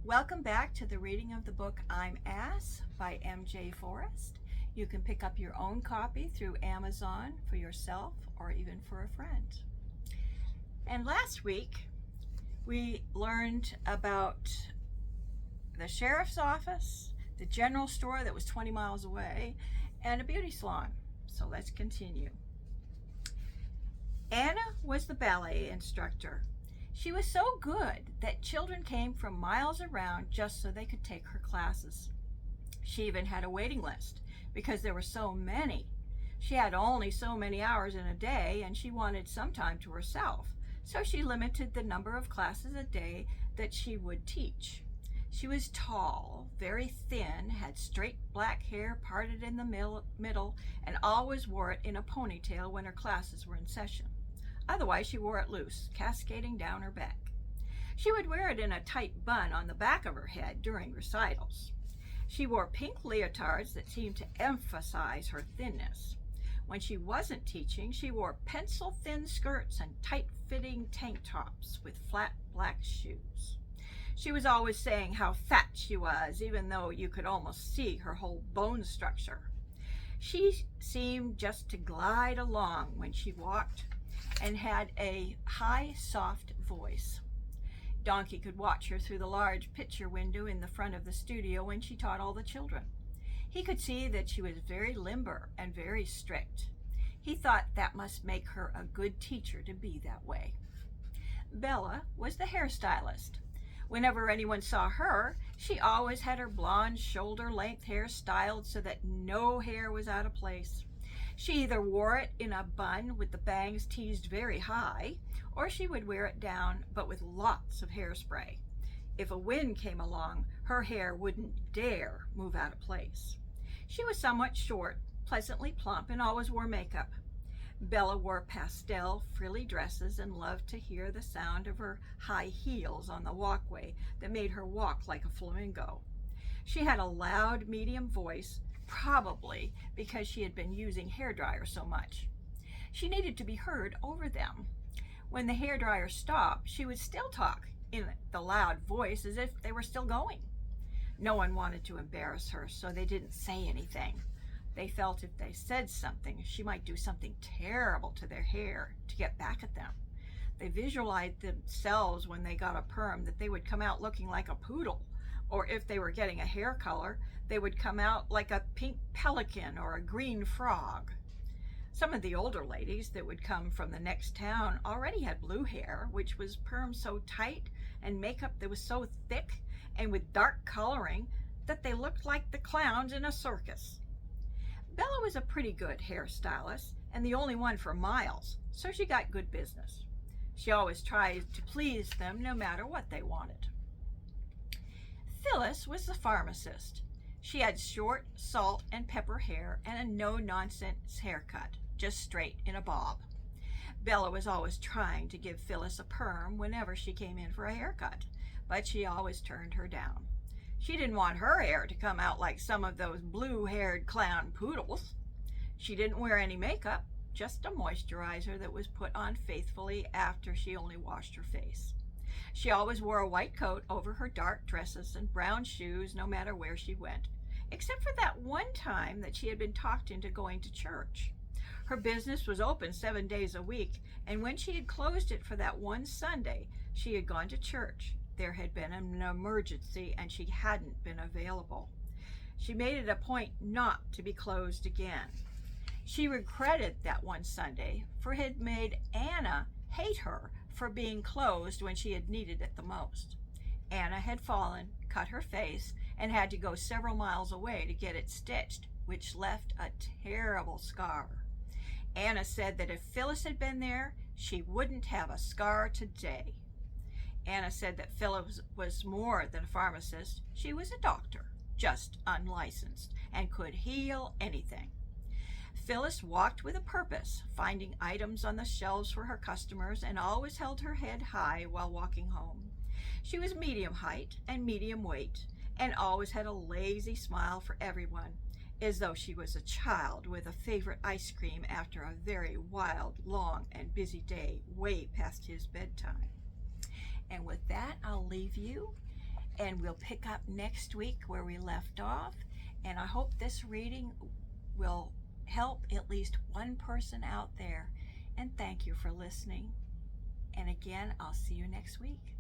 Welcome back to the reading of the book I'm A.S. by M.J. Forrest. You can pick up your own copy through Amazon for yourself or even for a friend. And last week we learned about the sheriff's office, the general store that was 20 miles away, and a beauty salon. So let's continue. Anna was the ballet instructor. She was so good that children came from miles around just so they could take her classes. She even had a waiting list because there were so many. She had only so many hours in a day and she wanted some time to herself, so she limited the number of classes a day that she would teach. She was tall, very thin, had straight black hair parted in the middle, and always wore it in a ponytail when her classes were in session. Otherwise, she wore it loose, cascading down her back. She would wear it in a tight bun on the back of her head during recitals. She wore pink leotards that seemed to emphasize her thinness. When she wasn't teaching, she wore pencil-thin skirts and tight-fitting tank tops with flat black shoes. She was always saying how fat she was, even though you could almost see her whole bone structure. She seemed just to glide along when she walked, and had a high, soft voice. Donkey could watch her through the large picture window in the front of the studio when she taught all the children. He could see that she was very limber and very strict. He thought that must make her a good teacher to be that way. Bella was the hairstylist. Whenever anyone saw her, she always had her blonde shoulder-length hair styled so that no hair was out of place. She either wore it in a bun with the bangs teased very high, or she would wear it down but with lots of hairspray. If a wind came along, her hair wouldn't dare move out of place. She was somewhat short, pleasantly plump, and always wore makeup. Bella wore pastel, frilly dresses and loved to hear the sound of her high heels on the walkway that made her walk like a flamingo. She had a loud, medium voice, probably because she had been using hairdryers so much. She needed to be heard over them. When the hairdryer stopped, she would still talk in the loud voice as if they were still going. No one wanted to embarrass her, so they didn't say anything. They felt if they said something, she might do something terrible to their hair to get back at them. They visualized themselves when they got a perm that they would come out looking like a poodle, or if they were getting a hair color, they would come out like a pink pelican or a green frog. Some of the older ladies that would come from the next town already had blue hair, which was permed so tight, and makeup that was so thick and with dark coloring that they looked like the clowns in a circus. Bella was a pretty good hairstylist and the only one for miles, so she got good business. She always tried to please them no matter what they wanted. Phyllis was the pharmacist. She had short salt and pepper hair and a no-nonsense haircut, just straight in a bob. Bella was always trying to give Phyllis a perm whenever she came in for a haircut, but she always turned her down. She didn't want her hair to come out like some of those blue-haired clown poodles. She didn't wear any makeup, just a moisturizer that was put on faithfully after she only washed her face. She always wore a white coat over her dark dresses and brown shoes no matter where she went, except for that one time that she had been talked into going to church. Her business was open 7 days a week, and when she had closed it for that one Sunday, she had gone to church. There had been an emergency and she hadn't been available. She made it a point not to be closed again. She regretted that one Sunday, for it had made Anna hate her for being closed when she had needed it the most. Anna had fallen, cut her face, and had to go several miles away to get it stitched, which left a terrible scar. Anna said that if Phyllis had been there, she wouldn't have a scar today. Anna said that Phyllis was more than a pharmacist. She was a doctor, just unlicensed, and could heal anything. Phyllis walked with a purpose, finding items on the shelves for her customers, and always held her head high while walking home. She was medium height and medium weight, and always had a lazy smile for everyone, as though she was a child with a favorite ice cream after a very wild, long, and busy day way past his bedtime. And with that, I'll leave you And we'll pick up next week where we left off. And I hope this reading will help at least one person out there. And thank you for listening. And again, I'll see you next week.